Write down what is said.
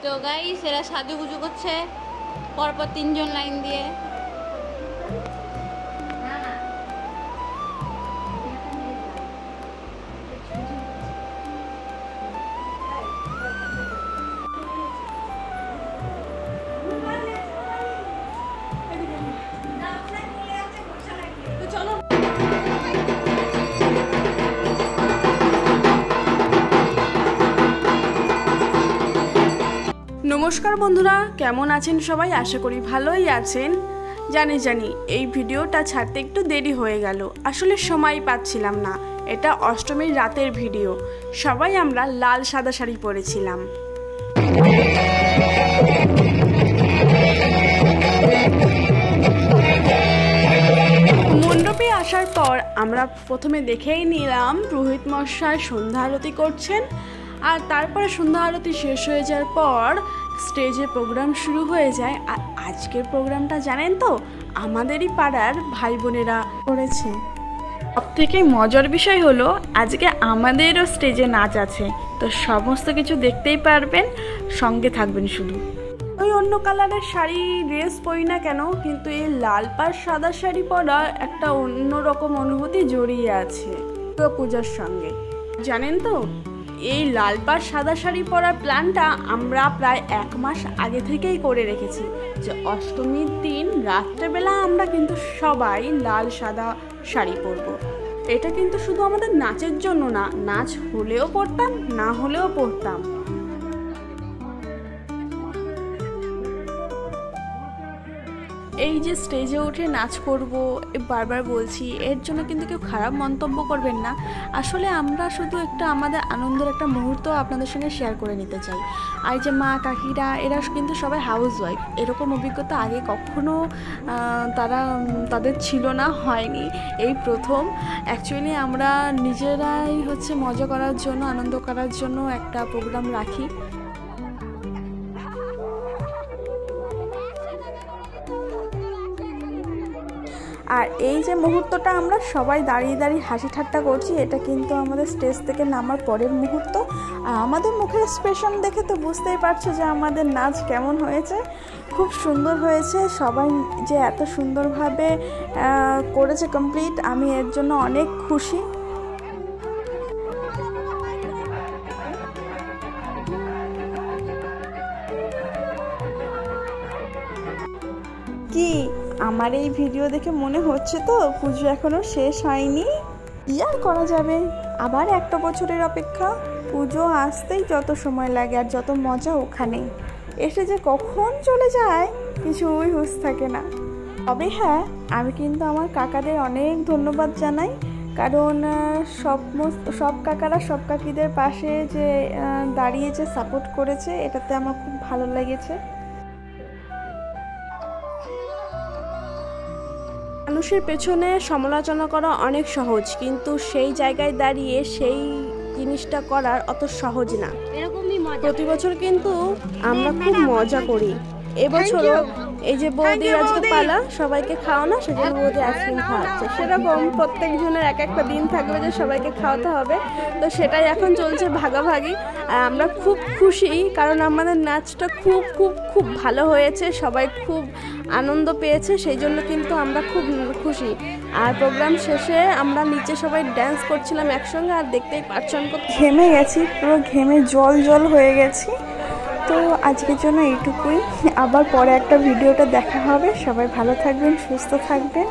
তো গাইস এরা সাজুগুজু করছে পরপর 3 জন লাইন দিয়ে। নমস্কার বন্ধুরা, কেমন আছেন সবাই? আশা করি ভালোই আছেন। জানি এই ভিডিওটা ছাড়তে একটু দেরি হয়ে গেল, আসলে সময় পাচ্ছিলাম না। এটা অষ্টমীর রাতের ভিডিও। সবাই আমরা লাল সাদা শাড়ি পরেছিলাম। মণ্ডপে আসার পর আমরা প্রথমে দেখেই নিলাম পুরোহিত মশাই সন্ধ্যা আরতি করছেন, আর তারপরে সন্ধ্যা আরতি শেষ হয়ে যাওয়ার পর স্টেজে প্রোগ্রাম শুরু হয়ে যায়। আর আজকের প্রোগ্রামটা জানেন তো, আমাদেরই পাড়ার ভাই বোনেরা করেছে। সবথেকে মজার বিষয় হলো আজকে আমাদেরও স্টেজে নাচ আছে, তো সমস্ত কিছু দেখতেই পারবেন, সঙ্গে থাকবেন শুধু। ওই অন্য কালারের শাড়ি ড্রেস পরি না কেন, কিন্তু এই লাল পাড় সাদা শাড়ি পরা একটা অন্যরকম অনুভূতি জড়িয়ে আছে পূজার সঙ্গে। জানেন তো, এই লাল পাড় সাদা শাড়ি পরার প্ল্যানটা আমরা প্রায় 1 মাস আগে থেকেই করে রেখেছি, যে অষ্টমীর দিন রাত্রেবেলা আমরা কিন্তু সবাই লাল সাদা শাড়ি পরবো। এটা কিন্তু শুধু আমাদের নাচের জন্য না, নাচ হলেও পরতাম, না হলেও পরতাম। এই যে স্টেজে উঠে নাচ করব, বারবার বলছি, এর জন্য কিন্তু কেউ খারাপ মন্তব্য করবেন না। আসলে আমরা শুধু একটা আমাদের আনন্দের একটা মুহূর্ত আপনাদের সঙ্গে শেয়ার করে নিতে চাই। আর যে মা কাকিরা এরা কিন্তু সবাই হাউস ওয়াইফ, এরকম অভিজ্ঞতা আগে কখনো তাদের ছিল না, হয়নি, এই প্রথম। অ্যাকচুয়ালি আমরা নিজেরাই মজা করার জন্য, আনন্দ করার জন্য একটা প্রোগ্রাম রাখি। আর এই যে মুহূর্তটা আমরা সবাই দাঁড়িয়ে দাঁড়িয়ে হাসি ঠাট্টা করছি, এটা কিন্তু আমাদের স্টেজ থেকে নামার পরের মুহূর্ত। আর আমাদের মুখের এক্সপ্রেশন দেখে তো বুঝতেই পারছো যে আমাদের নাচ কেমন হয়েছে। খুব সুন্দর হয়েছে, সবাই যে এত সুন্দরভাবে করেছে কমপ্লিট, আমি এর জন্য অনেক খুশি। কি আমার এই ভিডিও দেখে মনে হচ্ছে তো পুজো এখনো শেষ হয়নি? আর করা যাবে, আবার একটা বছরের অপেক্ষা। পুজো আসতেই যত সময় লাগে আর যত মজা ওখানে, এসে যে কখন চলে যায় কিছুই হুঁশ থাকে না। তবে হ্যাঁ, আমি কিন্তু আমার কাকাদের অনেক ধন্যবাদ জানাই, কারণ সব কাকারা সব কাকিদের পাশে যে দাঁড়িয়েছে, সাপোর্ট করেছে, এটাতে আমার খুব ভালো লেগেছে। মানুষের পেছনে সমালোচনা করা অনেক সহজ, কিন্তু সেই জায়গায় দাঁড়িয়ে সেই জিনিসটা করার অত সহজ না। প্রতি বছর কিন্তু আমরা খুব মজা করি। এবছরও এই যে বৌদির আজকে পালা, সবাইকে খাওয়ানো, সেজন্য বৌদি আইসক্রিম খাওয়াচ্ছে। সেরকম প্রত্যেকজনের এক একটা দিন থাকবে যে সবাইকে খাওয়াতে হবে, তো সেটাই এখন চলছে ভাগাভাগি। আর আমরা খুব খুশি, কারণ আমাদের নাচটা খুব খুব খুব ভালো হয়েছে, সবাই খুব আনন্দ পেয়েছে, সেই জন্য কিন্তু আমরা খুব খুশি। আর প্রোগ্রাম শেষে আমরা নিচে সবাই ড্যান্স করছিলাম একসঙ্গে, আর দেখতেই পাচ্ছেন ঘেমে গেছি, পুরো ঘেমে জল হয়ে গেছি। তো আজকের জন্য এইটুকুই, আবার পরে একটা ভিডিওটা দেখা হবে। সবাই ভালো থাকবেন, সুস্থ থাকবেন।